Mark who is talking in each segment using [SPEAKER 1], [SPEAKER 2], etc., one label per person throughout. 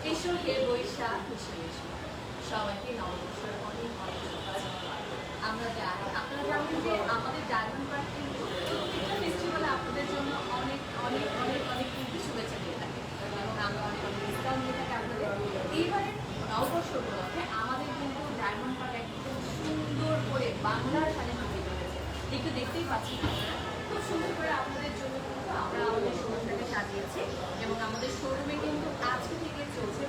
[SPEAKER 1] এসো হে বৈশাখ এসো এসো, সবাইকে নববর্ষের অনেক অনেক শুভেচ্ছা। আমরা জানি, আপনারা জানেন যে আমাদের ডায়মন্ড পার্ক কিন্তু প্রত্যেকটা ফেস্টিভ্যালে আপনাদের জন্য অনেক অনেক অনেক অনেক কিন্তু শুভেচ্ছা দিয়ে থাকে এবং আমরা অনেক অনেক ডিসকাউন্ট দিয়ে থাকি আপনাদের। এইবারে নববর্ষ উপলক্ষে আমাদের কিন্তু ডায়মন্ড পার্ক একদম সুন্দর করে বাংলার সাথে মানিয়ে চলেছে। একটু দেখতেই পাচ্ছি আপনারা, খুব সুন্দর করে আপনাদের জন্য কিন্তু আমরা আমাদের শোরুমটাকে সাজিয়েছি এবং আমাদের শোরুমে কিন্তু আজকে থেকে চলছে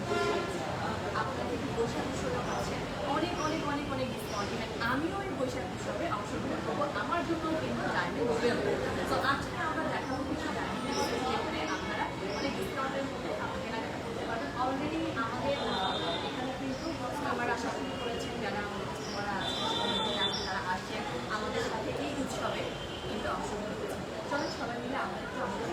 [SPEAKER 1] আপনাদের থেকে বৈশাখ উৎসব আছে অনেক অনেক অনেক অনেক ডিসকাউন্ট। আমিও এই বৈশাখ উৎসবে অংশগ্রহণ করবো, আমার জন্য কিন্তু ডায়মন্ড ওয়েলকাম। তো আজকে আমরা দেখাবো কিছু ডায়মন্ড যেখানে আপনারা অনেক ডিসকাউন্টের মধ্যে কেনাকাটা করতে পারবেন। অলরেডি আমাদের এখানে কিন্তু কাস্টমার আসা শুরু করেছেন, যারা আমাদের কাস্টমাররা আছেন তারা আসছেন আমাদের সাথে এই উৎসবে কিন্তু অংশগ্রহণ করেছেন। চলো সবাই মিলে আমরা একটু আমাদের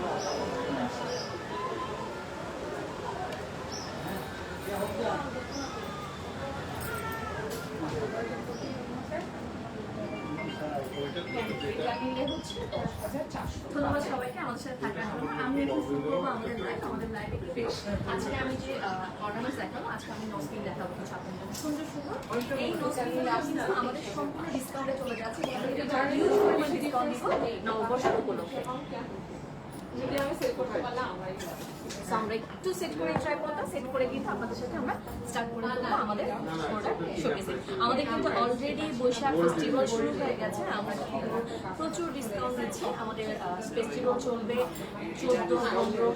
[SPEAKER 1] ধন্যবাদ সবাইকে আমাদের সাথে থাকার জন্য। আমি এখন শুরু করবো আমাদের লাইভ একটু। আজকে আমি যে অর্নামেন্টস দেখাবো, আজকে আমি নোজপিন দেখাবো কিছু আপনাদের জন্য সুন্দর সুন্দর। এই নোজপিনগুলো কিন্তু আমাদের সম্পূর্ণ ডিসকাউন্টে চলে যাচ্ছে, হিউজ পরিমাণ ডিসকাউন্ট দিব নববর্ষ উপলক্ষে। আমরা একটু সেট করে ট্রাই করলাম, সেট করে কিন্তু আপনাদের সাথে আমরা স্টার্ট করে দেবো আমাদের শোকেসে। আমাদের কিন্তু অলরেডি বৈশাখ ফেস্টিভ্যাল শুরু হয়ে গেছে, আমরা কিন্তু প্রচুর ডিসকাউন্ট দিচ্ছি। আমাদের ফেস্টিভ্যাল চলবে 14, 15,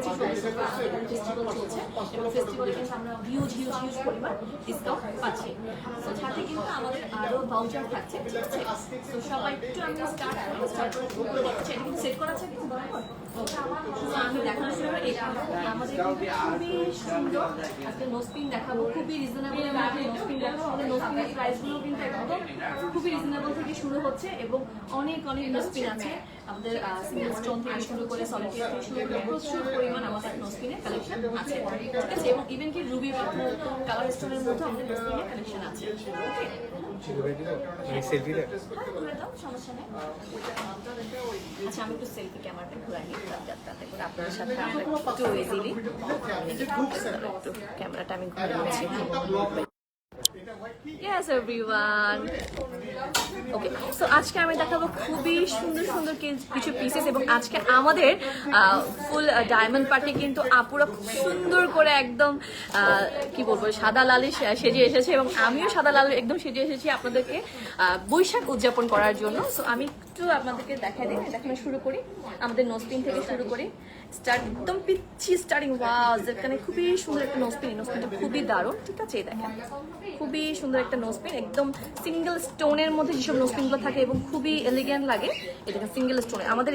[SPEAKER 1] 16 ফেস্টিভ্যাল চলছে এবং ফেস্টিভ্যালে কিন্তু আমরা হিউজ হিউজ হিউজ পরিমাণ ডিসকাউন্ট পাচ্ছি। তো সাথে কিন্তু আমাদের আরও ভাউচার থাকছে, ঠিক আছে? তো সবাই একটু আমি স্টার্ট করে এটা কিন্তু সেট করা আছে কিন্তু আমি দেখানোর সময় এটা আমাদের খুবই সুন্দর একটা নোজপিন দেখাবো, খুবই রিজনেবল নোজপিন দেখাবো। আমাদের নোজপিনের প্রাইসগুলো কিন্তু একদম খুবই রিজনেবল থেকে শুরু হচ্ছে এবং অনেক অনেক নোজপিন আছে আমাদের সিঙ্গেল স্টোন থেকে শুরু করে সলিটেড থেকে শুরু করে প্রচুর পরিমাণ আমাদের নোজপিনের কালেকশন আছে, ঠিক আছে? এবং ইভেন কি রুবি পাথর কালার স্টোনের মধ্যে আমাদের নোজপিনের কালেকশন আছে। ওকে, সমস্যা নেই। আচ্ছা, আমি একটু সেলফি ক্যামেরাটা ঘুরাই নিই যাতে করে আপনাদের সাথে আমরা একটু ইজিলি একটু ক্যামেরাটা আমি ঘুরে নিচ্ছি। Yes everyone. ওকে, সো আজকে আমি দেখাবো খুবই সুন্দর সুন্দর কিছু পিসেস এবং আজকে আমাদের ফুল ডায়মন্ড পার্টি কিন্তু আপুরা খুব সুন্দর করে একদম কি বলবো সাদা লালে সেজে এসেছে এবং আমিও সাদা লালে একদম সেজে এসেছি আপনাদেরকে বৈশাখ উদযাপন করার জন্য। সো আমি একটু আপনাদেরকে দেখাই দিই, দেখানো শুরু করি আমাদের নোজপিন থেকে শুরু করি। একদম পিচ্ছি স্টার্টিং ওয়াজ, এখানে খুবই সুন্দর একটা নোজপিন, নোজপিনটা খুবই দারুণ, ঠিক আছে? দেখেন খুবই সুন্দর একটা নোজপিন, একদম সিঙ্গেল স্টোনের মধ্যে যেসব নোজপিনগুলো থাকে এবং খুবই এলিগেন্ট লাগে। এটা সিঙ্গেল স্টোনে আমাদের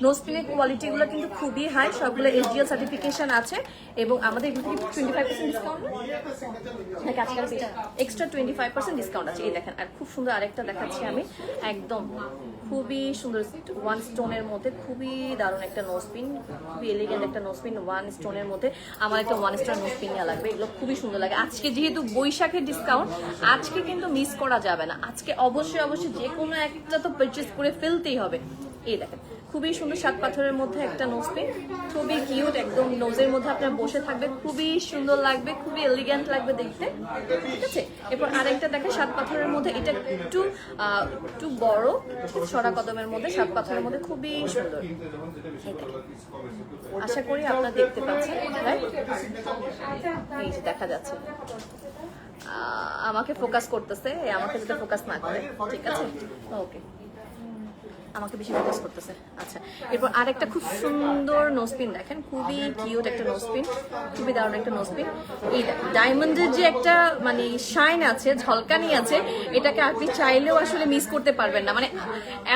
[SPEAKER 1] নোজপিনের কোয়ালিটিগুলো কিন্তু খুবই হাই, সবগুলো SGL সার্টিফিকেশন আছে এবং আমাদের এগুলো থেকে 25% ডিসকাউন্ট নাকি আজকাল এক্সট্রা 25% ডিসকাউন্ট আছে। এই দেখেন, আর খুব সুন্দর আরেকটা দেখাচ্ছি আমি, একদম খুবই সুন্দর ওয়ান স্টোনের মধ্যে খুবই দারুণ একটা নোজপিন, খুবই এলিগেন্ট একটা নোজপিন ওয়ান স্টোনের মধ্যে। আমার একটা ওয়ান স্টোন নোজপিন নেওয়া লাগবে, এগুলো খুবই সুন্দর লাগে। আজকে যেহেতু বৈশাখের ডিসকাউন্ট, আজকে কিন্তু মিস করা যাবে না, আজকে অবশ্যই অবশ্যই যে কোনো একটা তো পারচেস করে ফেলতেই হবে। এই দেখেন খুবই সুন্দর সাত পাথরের মধ্যে একটা নোজপিন, খুবই কিউট, একদম নোজের মধ্যে আপনার বসে থাকবে, খুবই সুন্দর লাগবে, খুবই এলিগেন্ট লাগবে দেখতে, ঠিক আছে? এরপর আরেকটা দেখে সাত পাথরের মধ্যে, এটা একটু একটু বড়, সরা কদমের মধ্যে সাত পাথরের মধ্যে খুবই সুন্দর। আশা করি আপনারা দেখতে পাচ্ছেন, এই যে দেখা যাচ্ছে। আমাকে ফোকাস করতেছে, আমাকে যদি ফোকাস না করে, ঠিক আছে? ওকে, আমাকে বেশি ফোকাস করতেছে। আচ্ছা, এরপর আরেকটা খুব সুন্দর নোজপিন দেখেন, খুবই কিউট একটা নোজপিন, খুবই দারুণ একটা নোজপিন। এই ডায়মন্ডের যে একটা মানে শাইন আছে, ঝলকানি আছে, এটাকে আপনি চাইলেও আসলে মিস করতে পারবেন না, মানে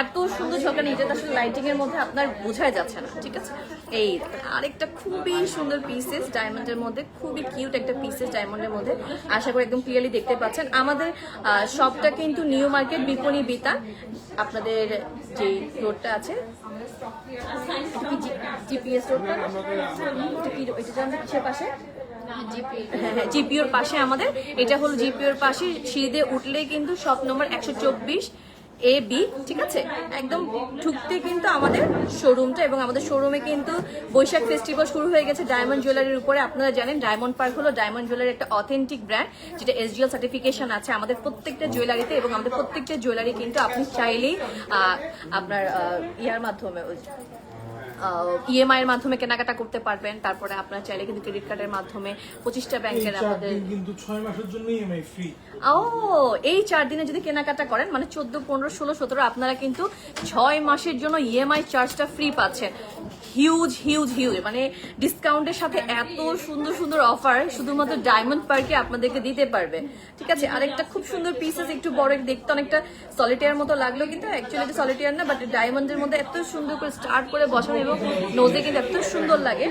[SPEAKER 1] এত সুন্দর ঝলকানি, এটা তো আসলে লাইটিং এর মধ্যে আপনার বোঝাই যাচ্ছে না, ঠিক আছে? এই আরেকটা খুবই সুন্দর পিসেস ডায়মন্ডের মধ্যে, খুবই কিউট একটা পিসেস ডায়মন্ডের মধ্যে, আশা করি একদম ক্লিয়ারলি দেখতে পাচ্ছেন। আমাদের শপটা কিন্তু নিউ মার্কেট বিপণী বিতা, আপনাদের যে রোডটা আছে জিপিএস রোডটা, এটা জানতে কিসের পাশে? জিপিওর পাশে আমাদের, এটা হলো জিপিওর পাশে, সিঁড়ি দিয়ে উঠলেই কিন্তু শপ নম্বর 124 এ বি, ঠিক আছে? একদম ঢুকতে কিন্তু আমাদের শোরুমটা, এবং আমাদের শোরুমে কিন্তু বৈশাখ ফেস্টিভ্যাল শুরু হয়ে গেছে ডায়মন্ড জুয়েলারির উপরে। আপনারা জানেন ডায়মন্ড পার্ক হলো ডায়মন্ড জুয়েলারির একটা অথেন্টিক ব্র্যান্ড, যেটা SGL সার্টিফিকেশন আছে আমাদের প্রত্যেকটা জুয়েলারিতে, এবং আমাদের প্রত্যেকটা জুয়েলারি কিন্তু আপনি চাইলেই আপনার ইয়ার মাধ্যমে EMI এর মাধ্যমে কেনাকাটা করতে পারবেন। তারপরে আপনার চাইলে কিন্তু ক্রেডিট কার্ডের মাধ্যমে 25টা ব্যাংকের আমাদের
[SPEAKER 2] কিন্তু 6 মাসের জন্য EMI ফ্রি।
[SPEAKER 1] এই 4 দিনে যদি কেনাকাটা করেন মানে 14, 15, 16, 17 আপনারা কিন্তু 6 মাসের জন্য EMI চার্জটা ফ্রি পাচ্ছেন। হিউজ হিউজ হিউজ মানে ডিসকাউন্টের সাথে এত সুন্দর সুন্দর অফার শুধুমাত্র ডায়মন্ড পার্কে আপনাদেরকে দিতে পারবে, ঠিক আছে? আরেকটা খুব সুন্দর পিসেস, একটু বড়, দেখতে অনেকটা সলিটেয়ার মতো লাগলো, কিন্তু অ্যাকচুয়ালি এটা সলিটেয়ার না, বাট ডায়মন্ডের মধ্যে এত সুন্দর করে স্টার্ট করে বসানো এবং নোজে কিন্তু এত সুন্দর লাগে।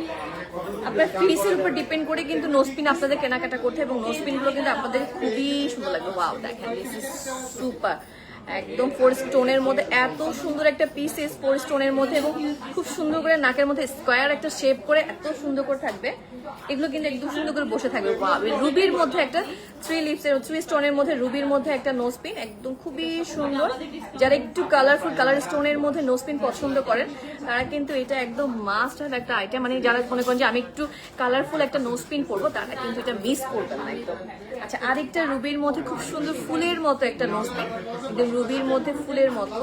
[SPEAKER 1] আপনার ফিসের উপর ডিপেন্ড করে কিন্তু নোজপিন আপনাদের কেনাকাটা করতে, এবং নোজপিন গুলো কিন্তু আপনাদের খুবই সুন্দর লাগবে। ওয়াও, দেখেন দিস ইজ সুপার, একদম 4 স্টোনের মধ্যে এত সুন্দর একটা পিসেস, 4 স্টোনের মধ্যে, এবং খুব সুন্দর করে নাকের মধ্যে স্কোয়ার একটা শেপ করে এত সুন্দর করে থাকবে। এগুলো কিন্তু একদম সুন্দর করে বসে থাকবে। ওয়াও, রুবির মধ্যে একটা 3 স্টোনের মধ্যে রুবির মধ্যে একটা নোজপিন, একদম খুবই সুন্দর। যারা একটু কালারফুল কালার স্টোনের মধ্যে নোজপিন পছন্দ করেন তারা কিন্তু এটা একদম মাস্ট হ্যাভ একটা আইটেম। মানে যারা মনে করেন যে আমি একটু কালারফুল একটা নোজপিন পরবো, তারা কিন্তু এটা মিস করবেন না একদম। আচ্ছা, আরেকটা রুবির মধ্যে খুব সুন্দর ফুলের মতো একটা নোজপিন, একদম রুবির মধ্যে ফুলের মতো,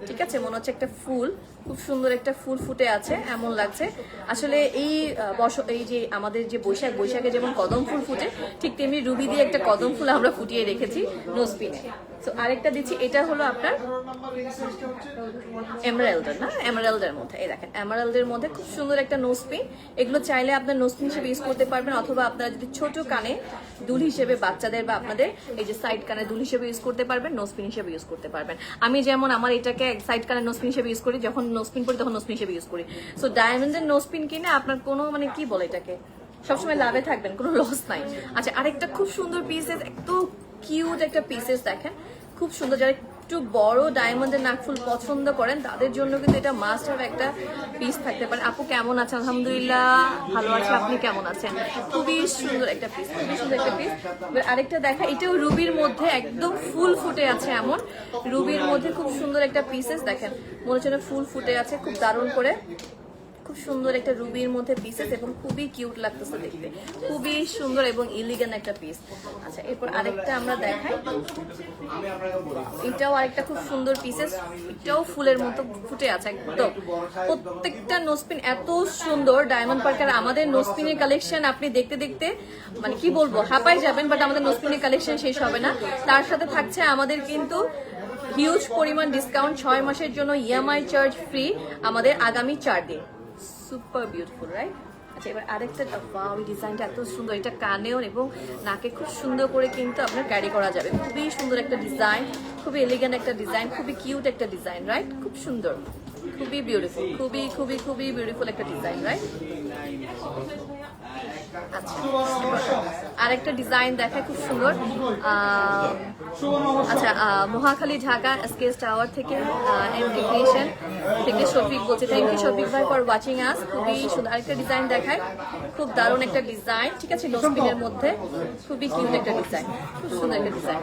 [SPEAKER 1] ঠিক আছে? মনে হচ্ছে একটা ফুল, খুব সুন্দর একটা ফুল ফুটে আছে এমন লাগছে। আসলে এই যে আমাদের যে বৈশাখে যেমন কদম ফুল ফুটে, ঠিক তেমনি রুবি দিয়ে একটা কদম ফুল আমরা ফুটিয়ে রেখেছি নোজপিনে। তো আরেকটা দিচ্ছি, এটা হলো আপনার এমারাল্ডের না, এমারাল্ডের মধ্যে, এই দেখেন এমারাল্ডের মধ্যে খুব সুন্দর একটা নোজপিন। এগুলো চাইলে আপনার নোজপিন হিসেবে ইউজ করতে পারবেন, অথবা আপনারা যদি ছোট কানে দুল হিসেবে বাচ্চাদের বা আপনাদের এই যে সাইড কানে দুল হিসেবে ইউজ করতে পারবেন, নোজপিন হিসেবে ইউজ করতে পারবেন। আমি যেমন আমার এটাকে সাইড কানে নোজপিন হিসেবে ইউজ করি, যখন নোজপিন পরি তখন নোজপিন হিসেবে ইউজ করি। সো ডায়মন্ডের নোজপিন কিনে আপনার কোনো মানে কি বলে এটাকে, সবসময় লাভে থাকবেন, কোনো লস নাই। আচ্ছা, আরেকটা খুব সুন্দর পিসেস, এত কিউট একটা পিসেস, দেখেন খুব সুন্দর। যারা একটু বড় ডায়মন্ডের নাকফুল পছন্দ করেন তাদের জন্য কিন্তু এটা মাস্ট হ্যাভ একটা পিস থাকতে পারে। আপু কেমন আছেন? আলহামদুলিল্লাহ ভালো আছে, আপনি কেমন আছেন? খুবই সুন্দর একটা পিস, খুবই সুন্দর একটা পিস। আরেকটা দেখা, এটাও রুবির মধ্যে একদম ফুল ফুটে আছে, এমন রুবির মধ্যে খুব সুন্দর একটা পিসেস, দেখেন মনে হচ্ছে ফুল ফুটে আছে, খুব দারুণ করে, খুব সুন্দর একটা রুবির মধ্যে পিসেস, এবং খুবই কিউট লাগতেছে দেখতে, খুবই সুন্দর এবং ইলিগেন্ট একটা পিস। আচ্ছা, এরপর আরেকটা আমরা দেখাই, এটাও আরেকটা খুব সুন্দর পিসেস, এটাও ফুলের মতো ফুটে আছে একদম। প্রত্যেকটা নোজপিন এত সুন্দর ডায়মন্ড পার্কের। আমাদের নোজপিনের কালেকশন আপনি দেখতে দেখতে মানে কি বলবো হাঁপাই যাবেন, বাট আমাদের নোজপিনের কালেকশন শেষ হবে না। তার সাথে থাকছে আমাদের কিন্তু হিউজ পরিমাণ ডিসকাউন্ট, 6 মাসের জন্য EMI চার্জ ফ্রি আমাদের আগামী 4 দিন। Super beautiful, right? আচ্ছা, এবার আরেকটা, ওয়াও, এই ডিজাইনটা এত সুন্দর, এটা কানেও এবং নাকে খুব সুন্দর করে কিন্তু আপনার ক্যারি করা যাবে। খুবই সুন্দর একটা ডিজাইন, খুবই এলিগেন্ট একটা ডিজাইন, খুবই কিউট একটা ডিজাইন, রাইট? খুব সুন্দর, খুবই বিউটিফুল, খুবই খুবই খুবই বিউটিফুল একটা ডিজাইন, রাইট? আচ্ছা, আরেকটা ডিজাইন দেখায় খুব সুন্দর। আচ্ছা, মহাখালী ঢাকা SKS টাওয়ার থেকে টেকনিশিয়ান থেকে শফিক বলছে, থ্যাংক ইউ শফিক ভাই ফর ওয়াচিং আস। খুবই সুন্দর আরেকটা ডিজাইন দেখায়, খুব দারুণ একটা ডিজাইন, ঠিক আছে? নোজপিনের মধ্যে খুবই কিউট একটা ডিজাইন, খুব সুন্দর একটা ডিজাইন।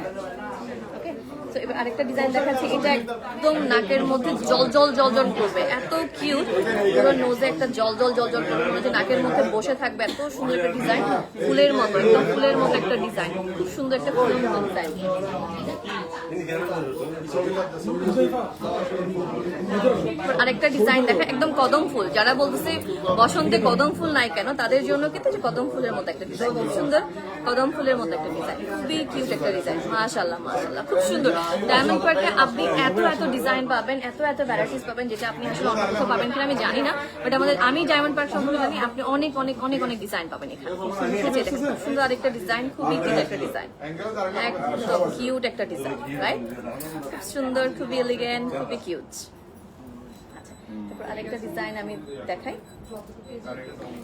[SPEAKER 1] ওকে, তো এবার আরেকটা ডিজাইন দেখাচ্ছি, এটা একদম নাকের মধ্যে জল জল জল জল করবে, এত কিউট, পুরো নোজে একটা জল জল জল জল করবে, যে নাকের মধ্যে বসে থাকবে, এত সুন্দর একটা ডিজাইন, ফুলের মতো, একদম ফুলের মতো একটা ডিজাইন, খুব সুন্দর একটা ফুলের মতো ডিজাইন। আরেকটা ডিজাইন দেখা, একদম কদম ফুল, যারা বলতেছে বসন্তে কদম ফুল নাই কেন, তাদের জন্য কিন্তু কদম ফুলের মতো একটা ডিজাইন, খুব সুন্দর কদম ফুলের মতো একটা ডিজাইন, খুবই কিউট একটা ডিজাইন, মাশাআল্লাহ মাশাআল্লাহ, খুব সুন্দর। ডায়মন্ড পার্কে আপনি এত এত ডিজাইন পাবেন, এত এত ভ্যারাইটিস পাবেন, যেটা আপনি আসলে অন্য কোথাও পাবেন কিনা আমি জানি না, বাট আমি ডায়মন্ড পার্ক সম্পর্কে জানি, আপনি অনেক অনেক অনেক অনেক ডিজাইন পাবেন এখানে। ঠিক আছে, দেখেন খুব সুন্দর আরেকটা ডিজাইন, খুবই কিউট একটা ডিজাইন, একদম কিউট একটা ডিজাইন, রাইট? খুব সুন্দর, খুবই এলিগেন্ট, খুবই কিউট। তারপর আরেকটা ডিজাইন আমি দেখাই,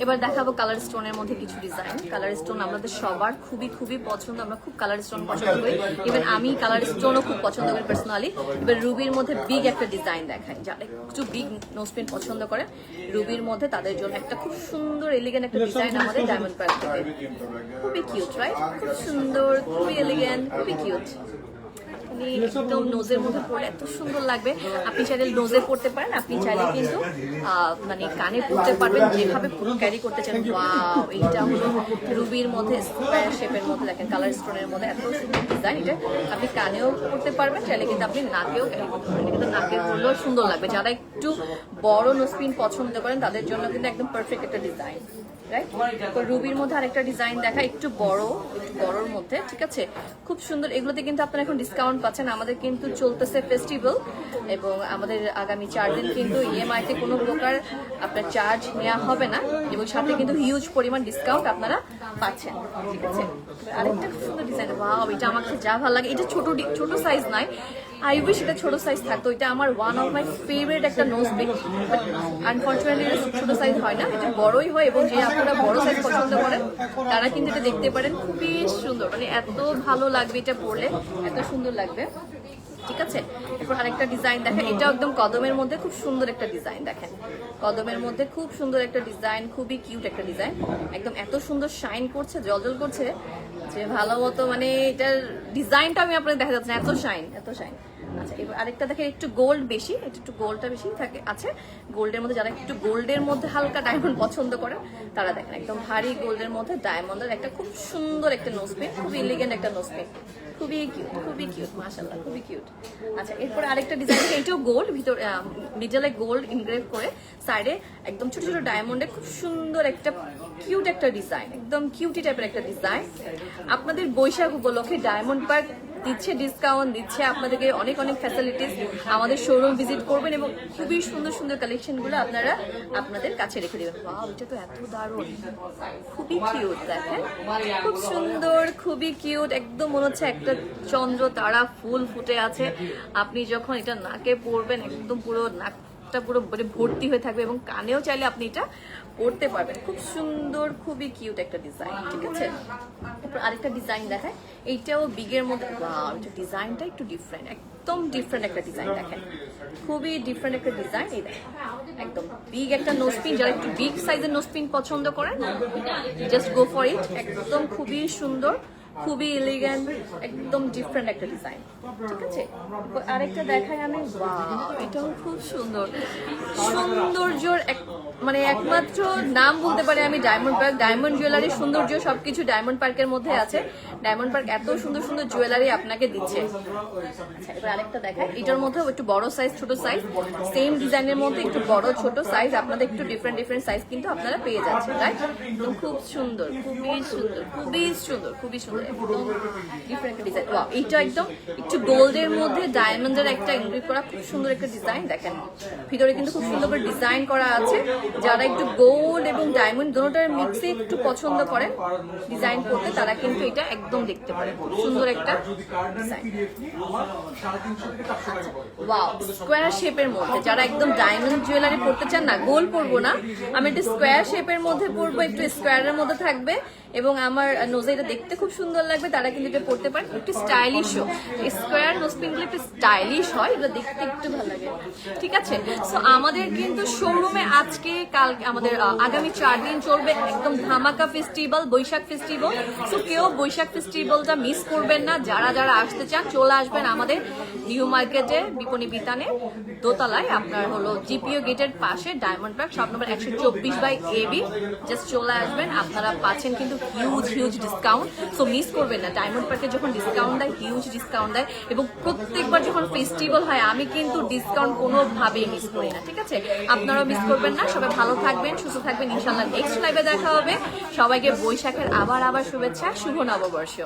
[SPEAKER 1] এবার দেখাবো কালার স্টোনের মধ্যে কিছু ডিজাইন। কালার স্টোন আমাদের সবার খুবই খুবই পছন্দ, আমরা খুব কালার স্টোন পছন্দ করি, ইভেন আমি কালার স্টোনও খুব পছন্দ করি পার্সোনালি। এবার রুবির মধ্যে বিগ একটা ডিজাইন দেখাই, যারা একটু বিগ নোজপিন পছন্দ করে রুবির মধ্যে তাদের জন্য একটা খুব সুন্দর এলিগেন্ট একটা ডিজাইন আমাদের ডায়মন্ড পার্ক থেকে, খুবই কিউট, রাইট? খুব সুন্দর, খুবই এলিগেন্ট, খুবই কিউট। আপনি একদম নোজের মধ্যে পরলে এত সুন্দর লাগবে। আপনি চাইলে নোজে পরতে পারেন, আপনি চাইলে কিন্তু মানে কানে পরতে পারবেন, যেভাবে ক্যারি করতে চান। ওয়াও, এইটা হলো রুবির মধ্যে স্কোয়ার শেপের মধ্যে, দেখেন কালার স্টোনের মধ্যে এত সুন্দর ডিজাইন। এটা আপনি কানেও পরতে পারবেন, চাইলে কিন্তু আপনি নাকেও ক্যারি করতে পারবেন, কিন্তু নাকের পরলেও সুন্দর লাগবে। যারা একটু বড় নোজপিন পছন্দ করেন তাদের জন্য কিন্তু একদম পারফেক্ট একটা ডিজাইন, রাইট? তো রুবির মধ্যে আরেকটা ডিজাইন দেখা, একটু বড়র মধ্যে, ঠিক আছে, খুব সুন্দর। এগুলোতে কিন্তু আপনারা এখন ডিসকাউন্ট পাচ্ছেন। আমাদের কিন্তু চলতেছে ফেস্টিভ্যাল এবং আমাদের আগামী 4 দিন কিন্তু ইএমআই তে কোনো প্রকার আপনার চার্জ নেওয়া হবে না এবং সাথে কিন্তু হিউজ পরিমাণ ডিসকাউন্ট আপনারা পাচ্ছেন, ঠিক আছে। আরেকটা খুব সুন্দর ডিজাইন, ওয়াও, এটা আমার কাছে যা ভালো লাগে। এটা ছোট সাইজ নয়, আই উইশ এটা ছোট সাইজ থাকতো। এটা আমার ওয়ান অফ মাই ফেভারিট একটা নোজ পিন, বাট আনফর্চুনেটলি এটা ছোট সাইজ হয় না, এটা বড়ই হয়। এবং যে আপনারা বড় সাইজ পছন্দ করেন তারা কিন্তু এটা দেখতে পারেন, খুবই সুন্দর, মানে এত ভালো লাগবে এটা পরলে, এত সুন্দর লাগবে, ঠিক আছে। এরপর আরেকটা ডিজাইন দেখেন, এটা একদম কদমের মধ্যে খুব সুন্দর একটা ডিজাইন, দেখেন কদমের মধ্যে খুব সুন্দর একটা ডিজাইন, খুবই কিউট একটা ডিজাইন, একদম এত সুন্দর শাইন করছে, জলজল করছে যে ভালো মতো, মানে এটার ডিজাইনটা আমি আপনাদের দেখা যাচ্ছে না, এত শাইন। আচ্ছা, এবার আরেকটা দেখেন, একটু গোল্ড বেশি, এটা একটু গোল্ডটা বেশি থাকে আছে গোল্ডের মধ্যে। যারা একটু গোল্ডের মধ্যে হালকা ডায়মন্ড পছন্দ করেন তারা দেখেন একদম ভারী গোল্ডের মধ্যে ডায়মন্ডের একটা খুব সুন্দর একটা নোজপিন, খুব এলিগেন্ট একটা নোজপিন, খুবই কিউট, মাশাআল্লাহ, খুবই কিউট। আচ্ছা, এরপর আরেকটা ডিজাইন, এটাও গোল্ড, ভিতর মিডলে গোল্ড ইনগ্রেভ করে, সাইডে একদম ছোট ছোট ডায়মন্ডে খুব সুন্দর একটা কিউট একটা ডিজাইন, একদম কিউটি টাইপের একটা ডিজাইন। আপনাদের বৈশাখ উপলক্ষে ডায়মন্ড পার্ক দিচ্ছে ডিসকাউন্ট, দিচ্ছে আপনাদেরকে অনেক ফ্যাসিলিটিস। আমাদের শোরুম ভিজিট করবেন এবং খুবই সুন্দর কালেকশনগুলো আপনারা আপনাদের কাছে রেখে দেবেন। ওয়াও, এটা তো এত দারুণ, খুবই কিউট, দেখেন খুব সুন্দর, খুবই কিউট, একদম মনে হচ্ছে একটা চন্দ্র তারা ফুল ফুটে আছে। আপনি যখন এটা নাকে পরবেন একদম পুরো নাকটা পুরো মানে ভর্তি হয়ে থাকবে এবং কানেও চাইলে আপনি এটা পরতে পারবেন। খুব সুন্দর, খুবই কিউট একটা ডিজাইন, ঠিক আছে। এরপর আরেকটা ডিজাইন দেখায়, এইটাও বিগের মধ্যে। ওয়াও, এটা ডিজাইনটা একটু ডিফারেন্ট, একদম ডিফারেন্ট একটা ডিজাইন, দেখেন খুবই ডিফারেন্ট একটা ডিজাইন। এই দেখেন একদম বিগ একটা নোজপিন, যারা একটু বিগ সাইজের নোজপিন পছন্দ করেন জাস্ট গো ফর ইট, একদম খুবই সুন্দর, খুবই এলিগেন্ট, একদম ডিফারেন্ট একটা ডিজাইন, ঠিক আছে। আরেকটা দেখাই আমি, ওয়াও, এটাও খুব সুন্দর, সৌন্দর্যর মানে একমাত্র নাম বলতে পারি আমি ডায়মন্ড পার্ক। ডায়মন্ড জুয়েলারি সৌন্দর্য সবকিছু ডায়মন্ড পার্কের মধ্যে আছে। ডায়মন্ড পার্ক এত সুন্দর জুয়েলারি আপনাকে দিচ্ছে। আচ্ছা, এবার আরেকটা দেখাই, এটার মধ্যে একটু বড় সাইজ, ছোট সাইজ, সেম ডিজাইনের মধ্যে একটু বড় ছোট সাইজ, আপনাদের একটু ডিফারেন্ট সাইজ কিন্তু আপনারা পেয়ে যাচ্ছেন, রাইট? একদম খুব সুন্দর, খুবই সুন্দর, একদম ডিফারেন্ট ডিজাইন। ওয়াও, এইটা একদম একটু গোল্ডের মধ্যে ডায়মন্ডের একটা ইনগ্রেভ করা খুব সুন্দর একটা ডিজাইন, দেখেন ভিতরে কিন্তু খুব সুন্দর করে ডিজাইন করা আছে। যারা একটু গোল্ড এবং ডায়মন্ড দুটোটার মিক্সে একটু পছন্দ করেন ডিজাইন করতে, তারা কিন্তু এটা একদম দেখতে পারেন, খুব সুন্দর একটা ডিজাইন। ওয়াও, স্কোয়ার শেপের মধ্যে যারা একদম ডায়মন্ড জুয়েলারি পরতে চান না, গোল পরবো না, আমি একটা স্কোয়ার শেপের মধ্যে পরবো, একটু স্কোয়ারের মধ্যে থাকবে এবং আমার নোজে এটা দেখতে খুব সুন্দর লাগবে, তারা কিন্তু এটা পরতে পারেন। একটু স্টাইলিশও, স্কোয়ার নোজপিনগুলো একটু স্টাইলিশ হয়, এগুলো দেখতে একটু ভালো লাগে, ঠিক আছে। সো আমাদের কিন্তু শোরুমে আজকে কাল আমাদের আগামী 4 দিন চলবে একদম ধামাকা ফেস্টিভ্যাল, বৈশাখ ফেস্টিভ্যাল। সো কেউ বৈশাখ ফেস্টিভ্যালটা মিস করবেন না। যারা আসতে চান চলে আসবেন আমাদের নিউ মার্কেটে, বিপণী বিতানে দোতলায়, আপনার হলো জিপিও গেটের পাশে diamond park, shop number 124/AB। Just চলে আসবেন, আপনারা পাচ্ছেন কিন্তু হিউজ ডিসকাউন্ট। সো মিস করবেন না, ডায়মন্ড পার্কে যখন ডিসকাউন্ট দেয়, হিউজ ডিসকাউন্ট দেয় এবং প্রত্যেকবার যখন ফেস্টিভ্যাল হয় আমি কিন্তু ডিসকাউন্ট কোনোভাবেই মিস করি না, ঠিক আছে। আপনারাও মিস করবেন না। সবাই ভালো থাকবেন, সুস্থ থাকবেন, ইনশাল্লাহ নেক্সট লাইভে দেখা হবে। সবাইকে বৈশাখের আবার শুভেচ্ছা, শুভ নববর্ষ।